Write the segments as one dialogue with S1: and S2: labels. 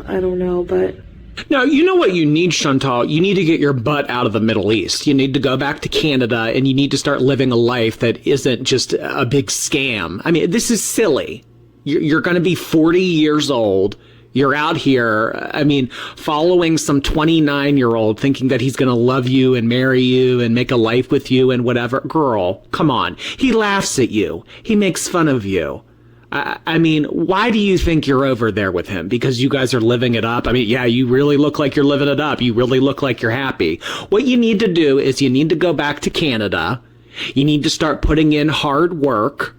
S1: I don't know, but
S2: No, you know what you need, Chantal? You need to get your butt out of the Middle East. You need to go back to Canada and you need to start living a life that isn't just a big scam. I mean, this is silly. You're going to be 40 years old. You're out here, I mean, following some 29-year-old thinking that he's going to love you and marry you and make a life with you and whatever. Girl, come on. He laughs at you. He makes fun of you. I mean, why do you think you're over there with him? Because you guys are living it up? I mean, yeah, you really look like you're living it up. You really look like you're happy. What you need to do is you need to go back to Canada. You need to start putting in hard work.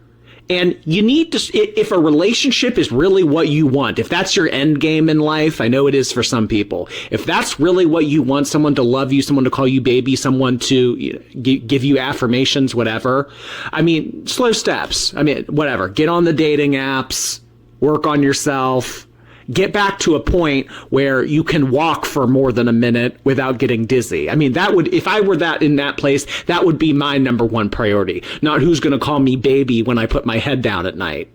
S2: And you need to, if a relationship is really what you want, if that's your end game in life, I know it is for some people. If that's really what you want, someone to love you, someone to call you baby, someone to give you affirmations, whatever. I mean, slow steps. I mean, whatever. Get on the dating apps, work on yourself, get back to a point where you can walk for more than a minute without getting dizzy. I mean, that would, if I were that in that place, that would be my number one priority. Not who's going to call me baby when I put my head down at night.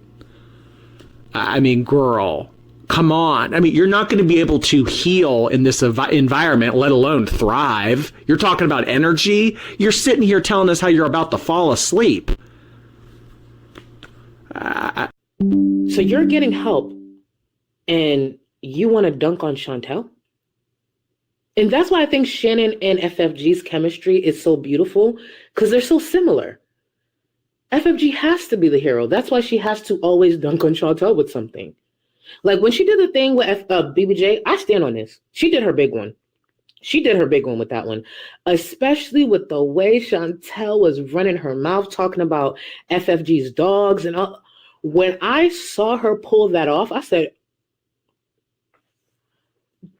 S2: I mean, girl, come on. I mean, you're not going to be able to heal in this environment, let alone thrive. You're talking about energy. You're sitting here telling us how you're about to fall asleep.
S1: so you're getting help and you want to dunk on Chantel? And that's why I think Shannon and FFG's chemistry is so beautiful, because they're so similar. FFG has to be the hero. That's why she has to always dunk on Chantel with something. Like when she did the thing with BBJ, I stand on this. She did her big one. She did her big one with that one, especially with the way Chantel was running her mouth, talking about FFG's dogs and all. When I saw her pull that off, I said,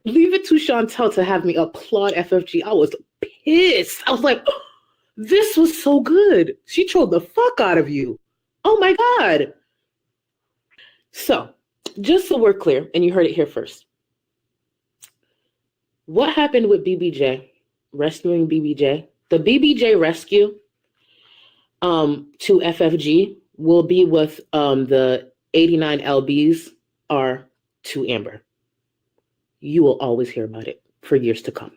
S1: leave it to Chantel to have me applaud FFG. I was pissed. I was like, oh, this was so good. She trolled the fuck out of you. Oh my God. So, just so we're clear, and you heard it here first. What happened with BBJ, rescuing BBJ? The BBJ rescue to FFG will be with the 89 LBs are to Amber. You will always hear about it for years to come.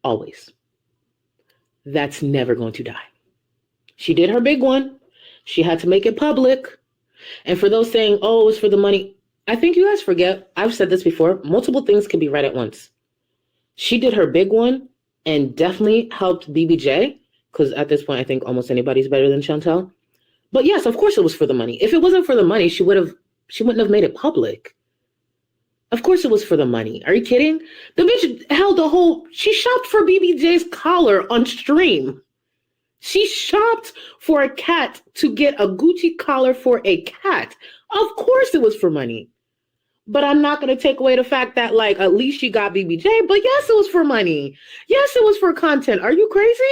S1: Always. That's never going to die. She did her big one. She had to make it public. And for those saying, oh, it's for the money, I think you guys forget, I've said this before, multiple things can be right at once. She did her big one and definitely helped BBJ, because at this point, I think almost anybody's better than Chantel. But yes, of course it was for the money. If it wasn't for the money, she wouldn't have made it public. Of course it was for the money. Are you kidding? The bitch held she shopped for BBJ's collar on stream. She shopped for a cat to get a Gucci collar for a cat. Of course it was for money. But I'm not going to take away the fact that, like, at least she got BBJ. But yes, it was for money. Yes, it was for content. Are you crazy?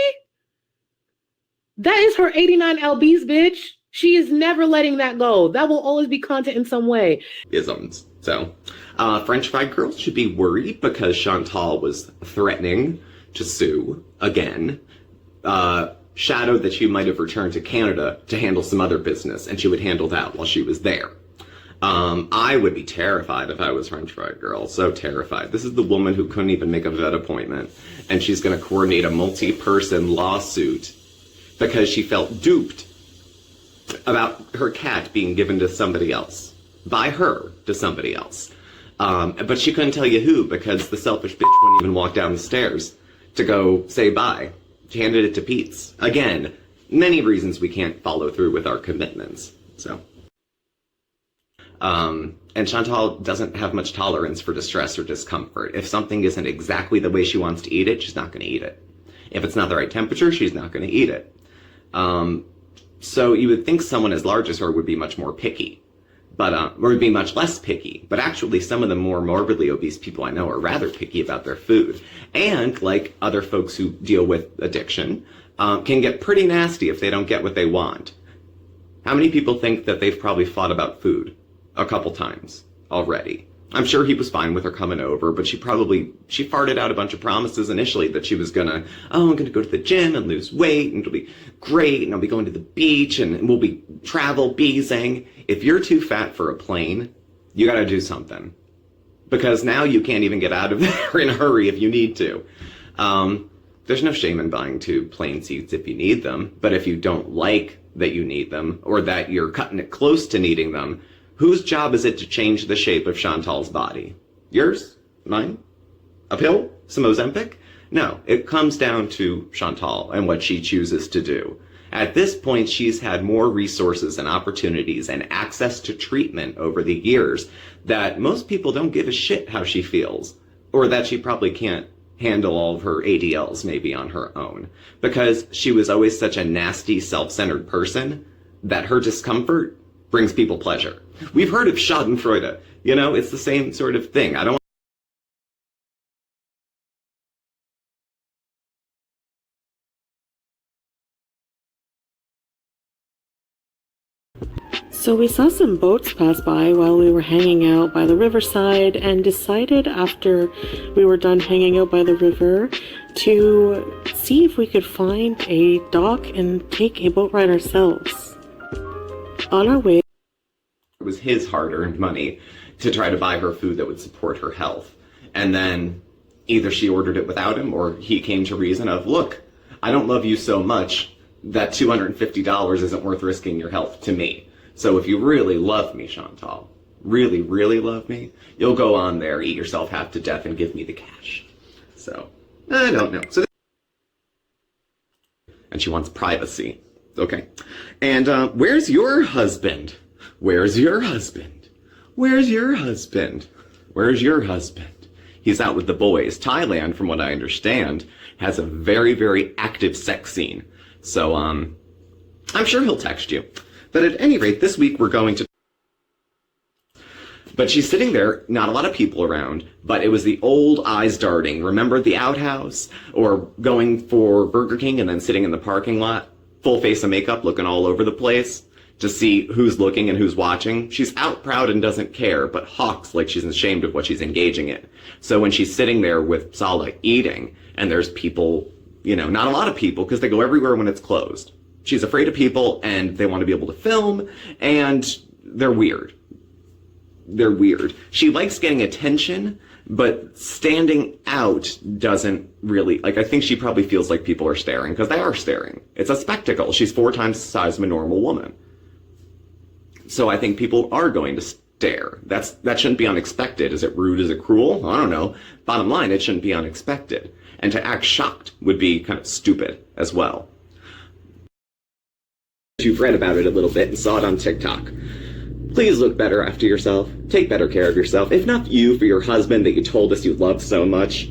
S1: That is her 89 LBs, bitch. She is never letting that go. That will always be content in some way.
S3: Isms. So, French fried girls should be worried because Chantal was threatening to sue again. Shadowed that she might have returned to Canada to handle some other business, and she would handle that while she was there. I would be terrified if I was French fried girl. So terrified. This is the woman who couldn't even make a vet appointment, and she's going to coordinate a multi-person lawsuit because she felt duped about her cat being given to somebody else. By her to somebody else. But she couldn't tell you who because the selfish bitch wouldn't even walk down the stairs to go say bye. She handed it to Pete's. Again, many reasons we can't follow through with our commitments. So, and Chantal doesn't have much tolerance for distress or discomfort. If something isn't exactly the way she wants to eat it, she's not going to eat it. If it's not the right temperature, she's not going to eat it. So you would think someone as large as her would be much more picky. But, or would be much less picky. But actually, some of the more morbidly obese people I know are rather picky about their food. And, like other folks who deal with addiction, can get pretty nasty if they don't get what they want. How many people think that they've probably fought about food a couple times already? I'm sure he was fine with her coming over, but she farted out a bunch of promises initially that she was I'm gonna go to the gym and lose weight, and it'll be great, and I'll be going to the beach, and we'll be travel beezing. If you're too fat for a plane, you gotta do something. because now you can't even get out of there in a hurry if you need to. There's no shame in buying 2 plane seats if you need them, but if you don't like that you need them, or that you're cutting it close to needing them, whose job is it to change the shape of Chantal's body? Yours? Mine? A pill? Some Ozempic? No, it comes down to Chantal and what she chooses to do. At this point, she's had more resources and opportunities and access to treatment over the years that most people don't give a shit how she feels, or that she probably can't handle all of her ADLs maybe on her own, because she was always such a nasty, self-centered person that her discomfort brings people pleasure. We've heard of Schadenfreude. You know, it's the same sort of thing. I don't
S4: So we saw some boats pass by while we were hanging out by the riverside and decided after we were done hanging out by the river to see if we could find a dock and take a boat ride ourselves. On our way,
S3: it was his hard-earned money to try to buy her food that would support her health. And then either she ordered it without him, or he came to reason of, look, I don't love you so much that $250 isn't worth risking your health to me. So if you really love me, Chantal, really, really love me, you'll go on there, eat yourself half to death, and give me the cash. So, I don't know. And she wants privacy. Okay. And where's your husband? Where's your husband? Where's your husband? Where's your husband? He's out with the boys. Thailand, from what I understand, has a very, very active sex scene. So, I'm sure he'll text you. But at any rate, this week we're going to... But she's sitting there, not a lot of people around, but it was the old eyes darting. Remember the outhouse? Or going for Burger King and then sitting in the parking lot, full face of makeup, looking all over the place to see who's looking and who's watching. She's out proud and doesn't care, but hawks like she's ashamed of what she's engaging in. So when she's sitting there with Sala eating, and there's people, you know, not a lot of people, because they go everywhere when it's closed. She's afraid of people, and they want to be able to film, and they're weird. They're weird. She likes getting attention, but standing out doesn't really, like, I think she probably feels like people are staring, because they are staring. It's a spectacle. She's 4 times the size of a normal woman. So I think people are going to stare. That shouldn't be unexpected. Is it rude? Is it cruel? I don't know. Bottom line, it shouldn't be unexpected. And to act shocked would be kind of stupid as well. You've read about it a little bit and saw it on TikTok. Please look better after yourself. Take better care of yourself. If not you, for your husband that you told us you loved so much.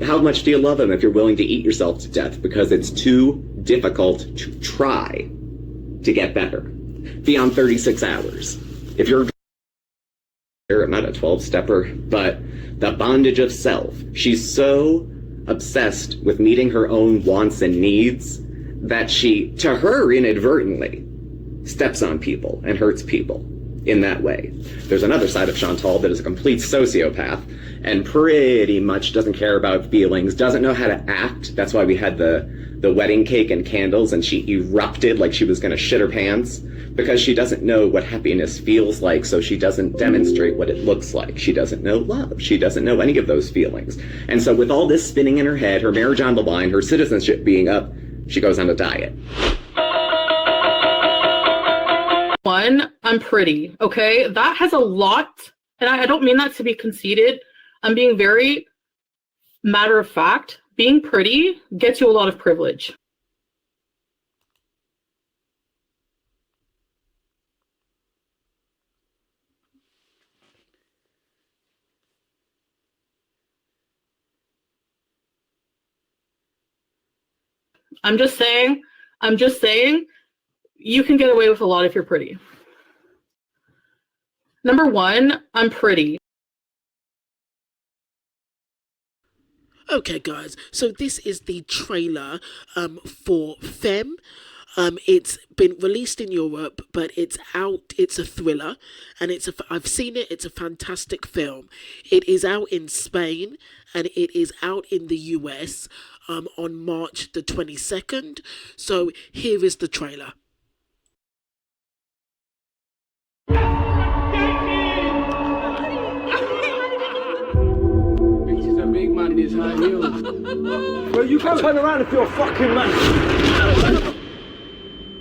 S3: How much do you love him if you're willing to eat yourself to death because it's too difficult to try to get better beyond 36 hours? If you're... I'm not a 12-stepper, but the bondage of self. She's so obsessed with meeting her own wants and needs that she, to her inadvertently, steps on people and hurts people in that way. There's another side of Chantal that is a complete sociopath and pretty much doesn't care about feelings, doesn't know how to act. That's why we had the wedding cake and candles and she erupted like she was going to shit her pants, because she doesn't know what happiness feels like, so she doesn't demonstrate what it looks like. She doesn't know love. She doesn't know any of those feelings. And so with all this spinning in her head, her marriage on the line, her citizenship being up, she goes on a diet.
S5: One, I'm pretty, okay? That has a lot, and I don't mean that to be conceited. I'm being very matter of fact. Being pretty gets you a lot of privilege. I'm just saying, you can get away with a lot if you're pretty. Number one, I'm pretty.
S6: Okay, guys, so this is the trailer for Femme. It's been released in Europe, but it's out. It's a thriller, and I've seen it. It's a fantastic film. It is out in Spain, and it is out in the US on March the 22nd. So here is the trailer.
S7: man in his high heels. Well, you can turn around if you're a fucking man.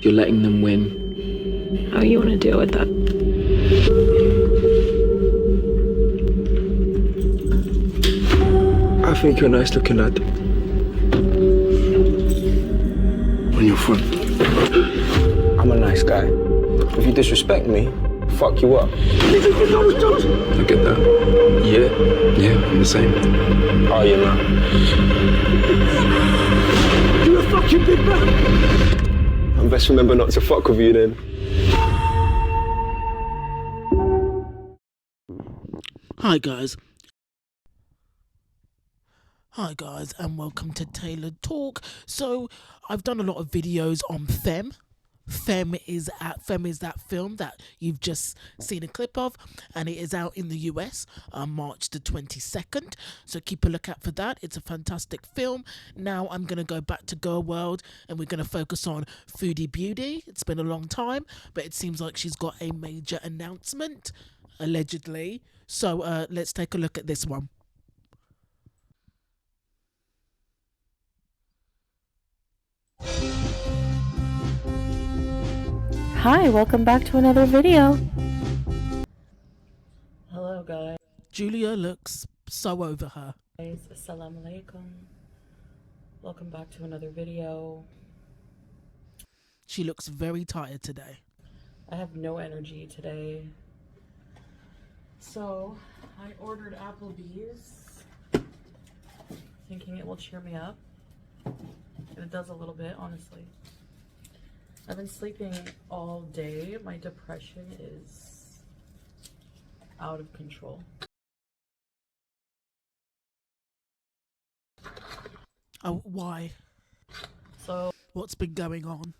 S7: You're letting them win.
S8: How you want to deal with that?
S7: I think you're a nice looking lad. On your front. I'm a nice guy. If you disrespect me, fuck you up. I get that. Yeah, I'm the same. Oh, yeah, man. You're a fucking big man. I best remember not to fuck with you then.
S6: Hi guys, and welcome to Tailored Talk. So I've done a lot of videos on Femme. Femme is that film that you've just seen a clip of, and it is out in the US on March the 22nd. So keep a lookout for that. It's a fantastic film. Now I'm going to go back to Girl World, and we're going to focus on Foodie Beauty. It's been a long time, but it seems like she's got a major announcement, allegedly. So let's take a look at this one.
S4: Hi, welcome back to another video.
S5: Hello guys,
S6: Julia looks so over her.
S5: assalamu alaikum. Welcome back to another video.
S6: She looks very tired today.
S5: I have no energy today. So, I ordered Applebee's, thinking it will cheer me up. And it does a little bit, honestly. I've been sleeping all day. My depression is out of control.
S6: Oh, why?
S5: So,
S6: What's been going on?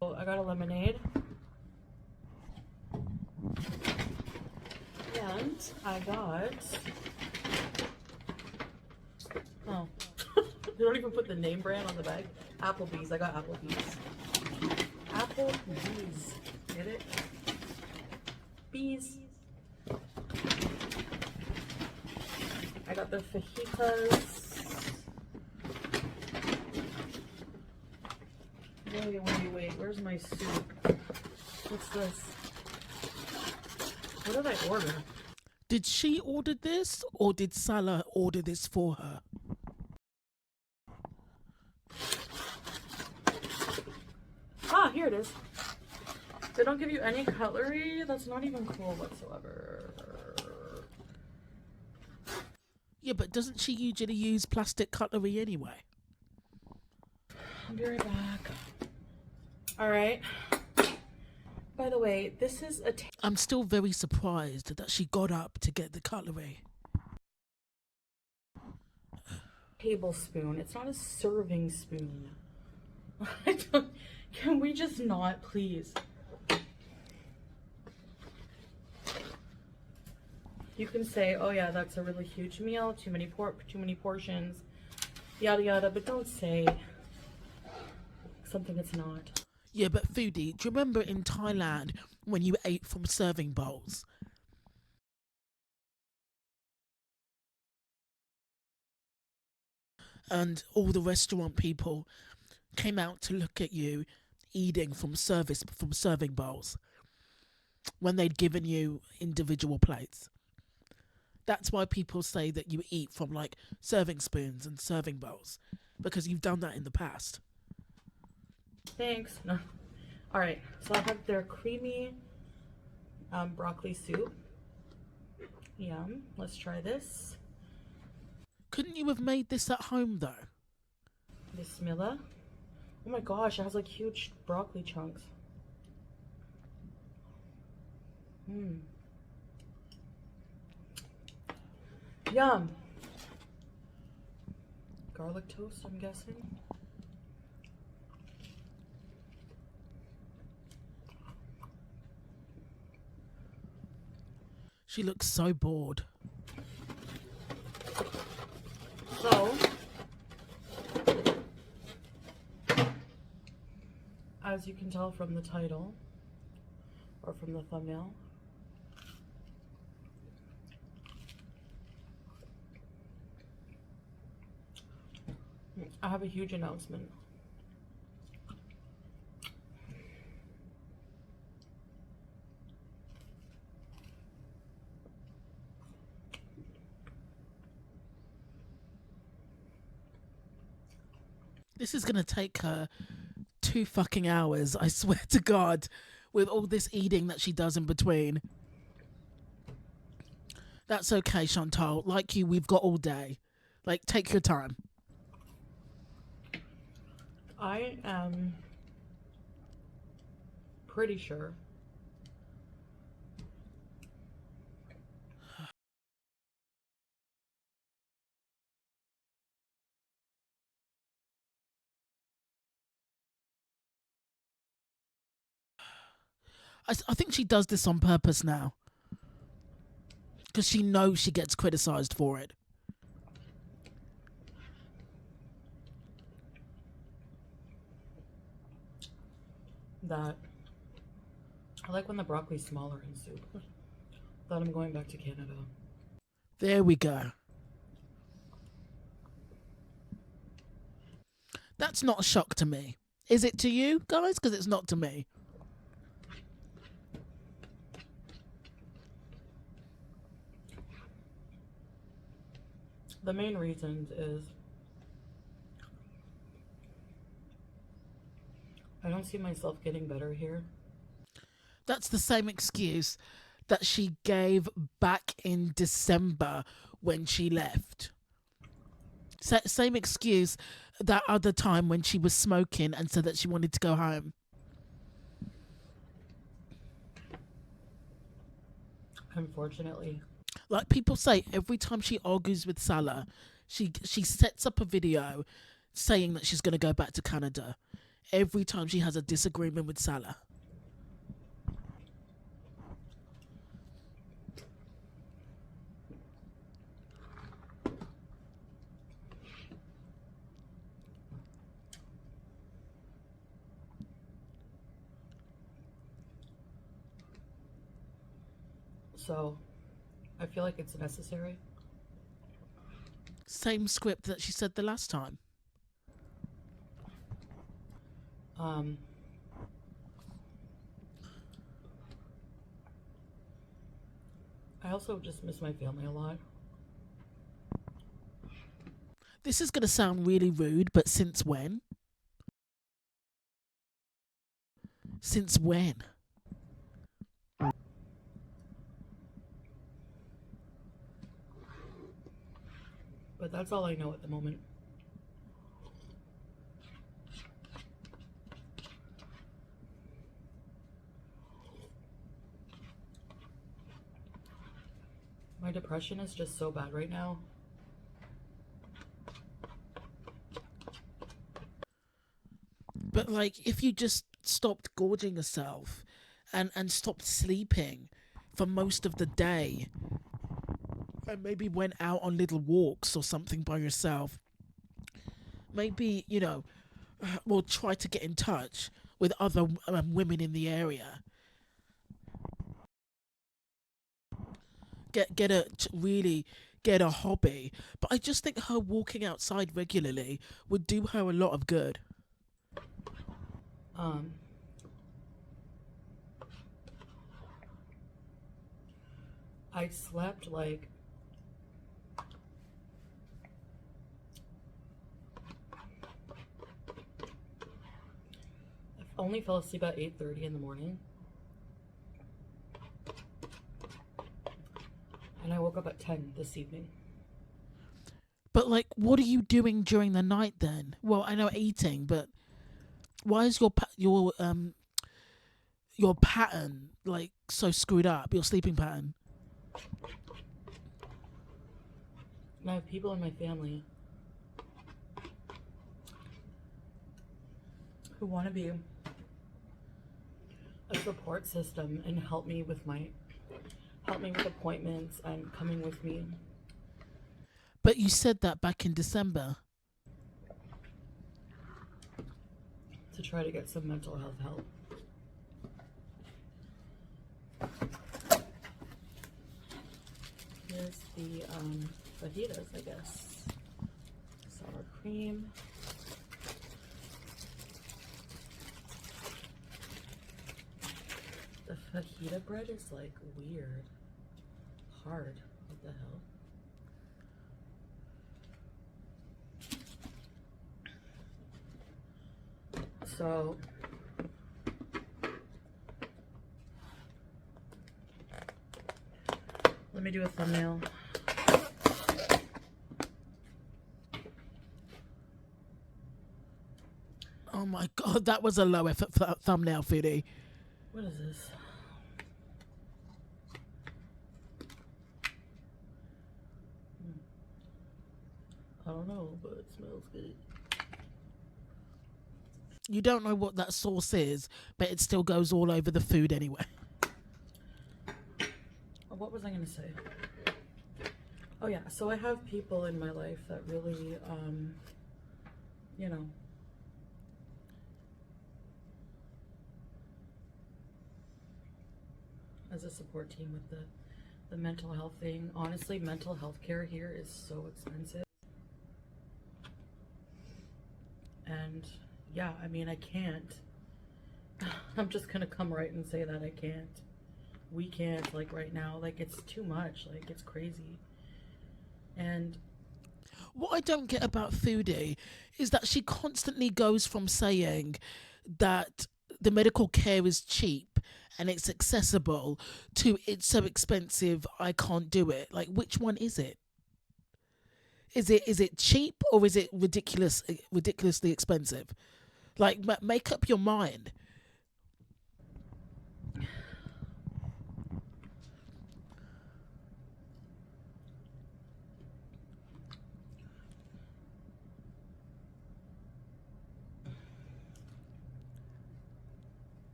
S5: I got a lemonade. And I got... Oh. They don't even put the name brand on the bag. Applebee's. I got Applebee's. Applebee's. Get it? Bees. I got the fajitas. Wait. Where's my soup? What's this? What did I order?
S6: Did she order this, or did Salah order this for her?
S5: Ah, here it is. They don't give you any cutlery? That's not even cool whatsoever.
S6: Yeah, but doesn't she usually use plastic cutlery anyway?
S5: I'll be right back. Alright. By the way, this is a
S6: I'm still very surprised that she got up to get the cutlery.
S5: tablespoon. It's not a serving spoon. Can we just not, please? You can say, oh yeah, that's a really huge meal, too many portions, yada yada, but don't say something it's not.
S6: Yeah, but Foodie, do you remember in Thailand when you ate from serving bowls? And all the restaurant people came out to look at you eating from serving bowls when they'd given you individual plates. That's why people say that you eat from like serving spoons and serving bowls, because you've done that in the past.
S5: Thanks. No. All right, so I have their creamy broccoli soup. Yum. Let's try this.
S6: Couldn't you have made this at home though?
S5: Bismillah. Oh my gosh, it has like huge broccoli chunks. Yum. Garlic toast, I'm guessing.
S6: She looks so bored.
S5: So, as you can tell from the title, or from the thumbnail, I have a huge announcement.
S6: This is gonna take her 2 fucking hours, I swear to God, with all this eating that she does in between. That's okay, Chantal. Like you, we've got all day. Like, take your time.
S5: I am pretty sure
S6: I think she does this on purpose now. Because she knows she gets criticised for it.
S5: that I like when the broccoli's smaller in soup. That I'm going back to Canada.
S6: There we go. That's not a shock to me. Is it to you, guys? Because it's not to me.
S5: The main reasons is I don't see myself getting better here.
S6: That's the same excuse that she gave back in December when she left. Same excuse that other time when she was smoking and said that she wanted to go home.
S5: Unfortunately.
S6: Like people say, every time she argues with Salah, she sets up a video saying that she's going to go back to Canada. Every time she has a disagreement with Salah.
S5: So, I feel like it's necessary.
S6: Same script that she said the last time.
S5: I also just miss my family a lot.
S6: This is going to sound really rude, but since when? Since when?
S5: But that's all I know at the moment. My depression is just so bad right now.
S6: But like, if you just stopped gorging yourself and stopped sleeping for most of the day and maybe went out on little walks or something by yourself, maybe, you know, well, try to get in touch with other women in the area. Really get a hobby. But I just think her walking outside regularly would do her a lot of good.
S5: I slept like I only fell asleep at 8:30 in the morning. And I woke up at 10 this evening.
S6: But like, what are you doing during the night then? Well, I know eating, but why is your pattern like so screwed up? Your sleeping pattern.
S5: And I have people in my family who want to be a support system and help me with appointments and coming with me.
S6: But you said that back in December.
S5: To try to get some mental health help. Here's the fajitas, I guess. Sour cream. Fajita bread is like weird. Hard. What the hell? So let me do a thumbnail.
S6: Oh my god, that was a low effort thumbnail, Foodie.
S5: What is this? I don't know, but it smells good.
S6: You don't know what that sauce is, but it still goes all over the food anyway.
S5: What was I going to say? Oh yeah, so I have people in my life that really, you know, as a support team with the mental health thing. Honestly, mental health care here is so expensive. And yeah, I mean, I can't. I'm just gonna come right and say that I can't. We can't, like, right now. Like, it's too much. Like, it's crazy. And
S6: what I don't get about Foodie is that she constantly goes from saying that the medical care is cheap and it's accessible to it's so expensive I can't do it. Like, which one is it? Is it cheap or is it ridiculously expensive? Like, make up your mind.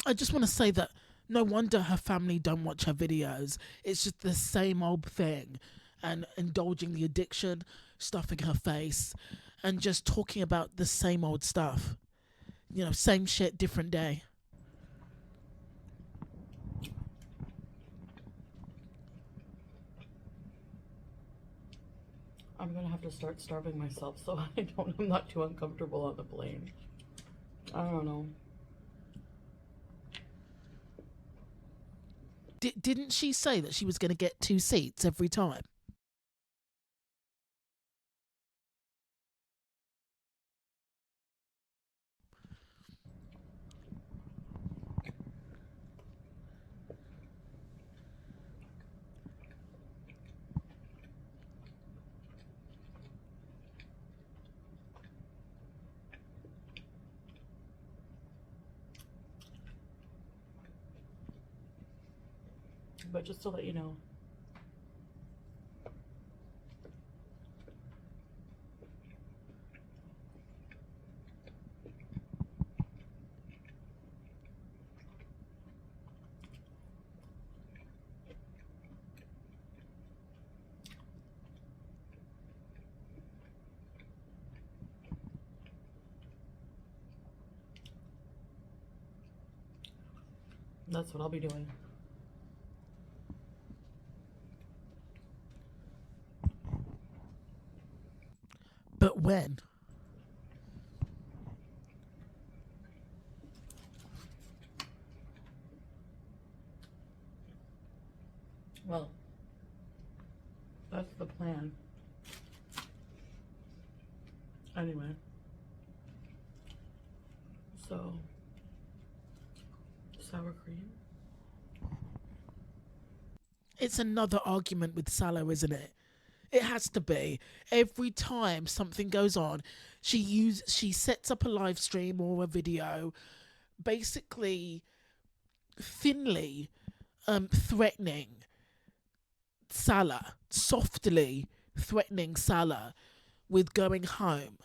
S6: I just want to say that no wonder her family don't watch her videos. It's just the same old thing, and indulging the addiction, stuffing her face, and just talking about the same old stuff. You know, same shit, different day.
S5: I'm gonna have to start starving myself so I'm not too uncomfortable on the plane. I don't know.
S6: Didn't she say that she was going to get 2 seats every time?
S5: But just to let you know, that's what I'll be doing.
S6: But when?
S5: Well, that's the plan. Anyway. So, sour cream.
S6: It's another argument with Salah, isn't it? It has to be. Every time something goes on, she sets up a live stream or a video, basically thinly threatening Salah, softly threatening Salah with going home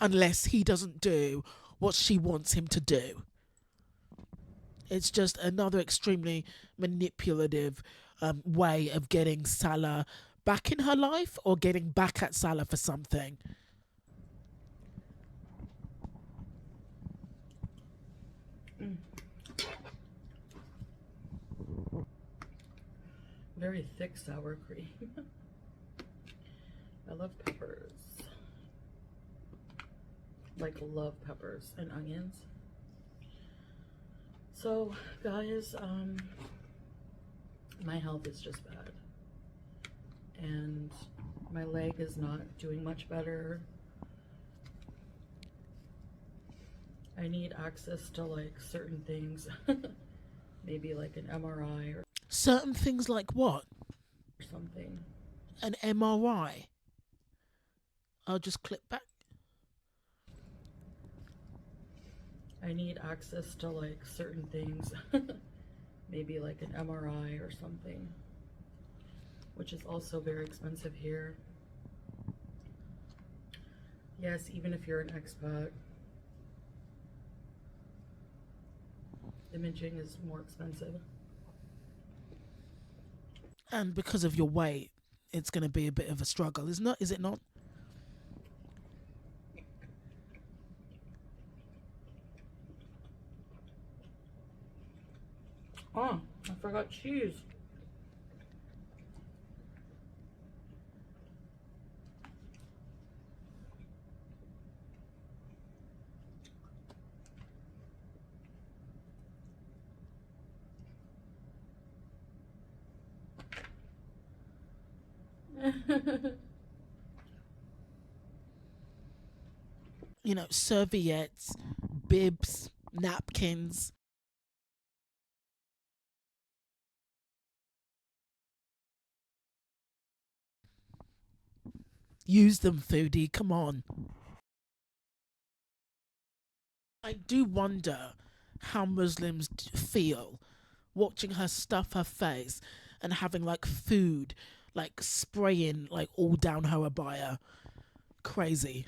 S6: unless he doesn't do what she wants him to do. It's just another extremely manipulative way of getting Salah back in her life or getting back at Salah for something?
S5: Very thick sour cream. I love peppers. Like, love peppers and onions. So, guys, my health is just bad. And my leg is not doing much better. I need access to, like, certain things. Maybe like an MRI or
S6: Certain things like what?
S5: something.
S6: An MRI? I'll just click back.
S5: I need access to, like, certain things. Maybe like an MRI or something. Which is also very expensive here. Yes, even if you're an expat. Imaging is more expensive.
S6: And because of your weight, it's going to be a bit of a struggle, isn't it? Is it not?
S5: Oh, I forgot cheese.
S6: You know, serviettes, bibs, napkins. Use them, Foodie, come on. I do wonder how Muslims feel watching her stuff her face and having like food like spraying like all down her abaya. Crazy.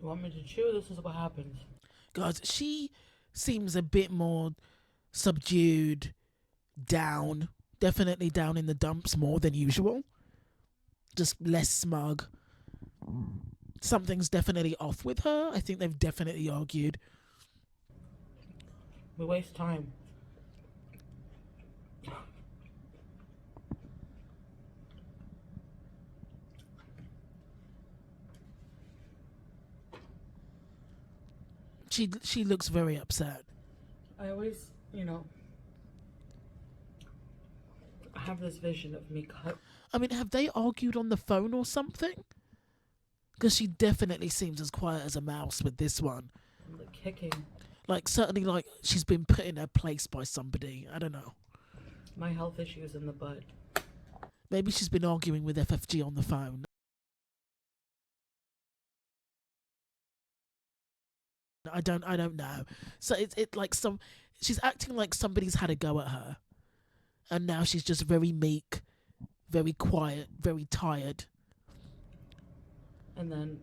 S6: You want me to chew? This is what happens. Guys, she seems a bit more subdued, down, definitely down in the dumps more than usual. Just less smug. Something's definitely off with her. I think they've definitely argued.
S5: We waste time.
S6: She looks very upset.
S5: I always, you know, I have this vision of me cut.
S6: I mean, have they argued on the phone or something? Because she definitely seems as quiet as a mouse with this one.
S5: Like kicking.
S6: Like, certainly, like, she's been put in her place by somebody. I don't know.
S5: My health issues in the butt.
S6: Maybe she's been arguing with FFG on the phone. I don't know. So it like she's acting like somebody's had a go at her. And now she's just very meek, very quiet, very tired.
S5: And then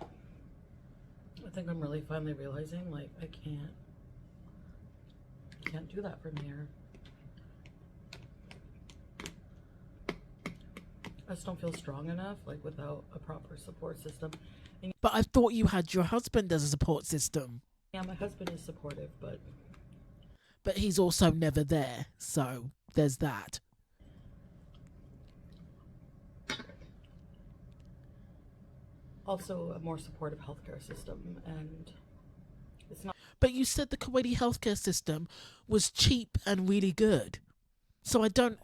S5: I think I'm really finally realizing, like, I can't do that from here. I just don't feel strong enough, like, without a proper support system. And
S6: But I thought you had your husband as a support system.
S5: yeah, my husband is supportive, but
S6: He's also never there, so there's that.
S5: also a more supportive healthcare system, and it's not.
S6: But you said the Kuwaiti healthcare system was cheap and really good. So I don't.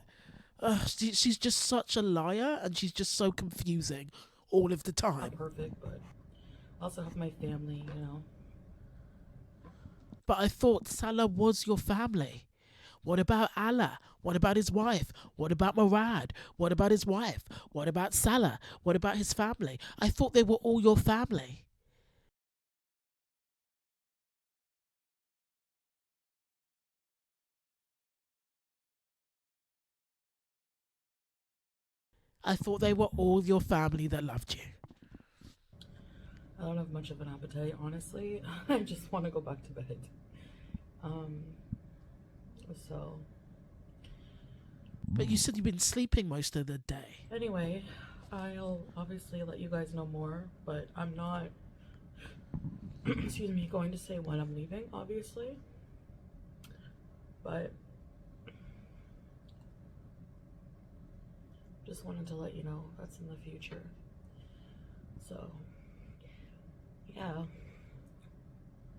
S6: She's just such a liar, and she's just so confusing all of the
S5: Not
S6: time.
S5: perfect, but I also have my family, you know.
S6: But I thought Salah was your family. What about Allah? What about his wife? What about Murad? What about his wife? What about Salah? What about his family? I thought they were all your family. I thought they were all your family that loved you.
S5: I don't have much of an appetite, honestly. I just want to go back to bed. So
S6: But you said you've been sleeping most of the day.
S5: anyway, I'll obviously let you guys know more, but I'm not, excuse me, going to say when I'm leaving, obviously. But just wanted to let you know that's in the future. So yeah.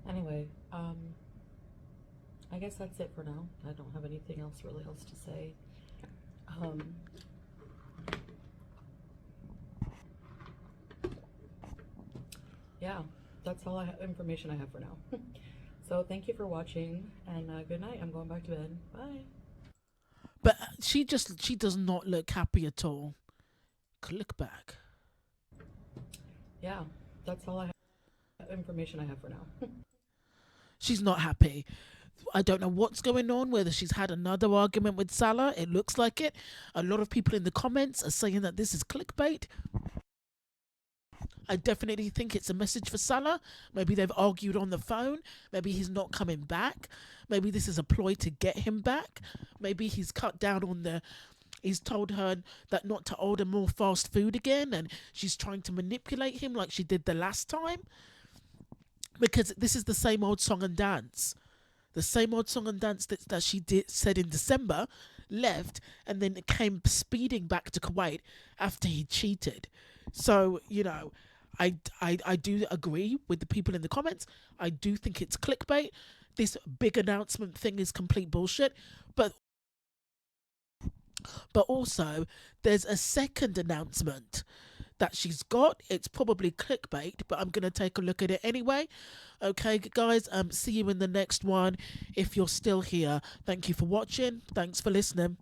S5: Anyway, I guess that's it for now. I don't have anything else to say. Yeah, that's all information I have for now. So thank you for watching, and good night. I'm going back to bed. Bye.
S6: But she does not look happy at all. Click back.
S5: Yeah, that's all information I have for now.
S6: She's not happy. I don't know what's going on, whether she's had another argument with Salah. It looks like it. A lot of people in the comments are saying that this is clickbait. I definitely think it's a message for Salah. Maybe they've argued on the phone. Maybe he's not coming back. Maybe this is a ploy to get him back. Maybe he's cut down on he's told her that not to order more fast food again, and she's trying to manipulate him like she did the last time. Because this is the same old song and dance. The same old song and dance that she said in December, left, and then came speeding back to Kuwait after he cheated. So, you know, I do agree with the people in the comments. I do think it's clickbait. This big announcement thing is complete bullshit. But also, there's a second announcement that she's got. It's probably clickbait, but I'm going to take a look at it anyway. Okay, guys, see you in the next one. If you're still here, thank you for watching. Thanks for listening.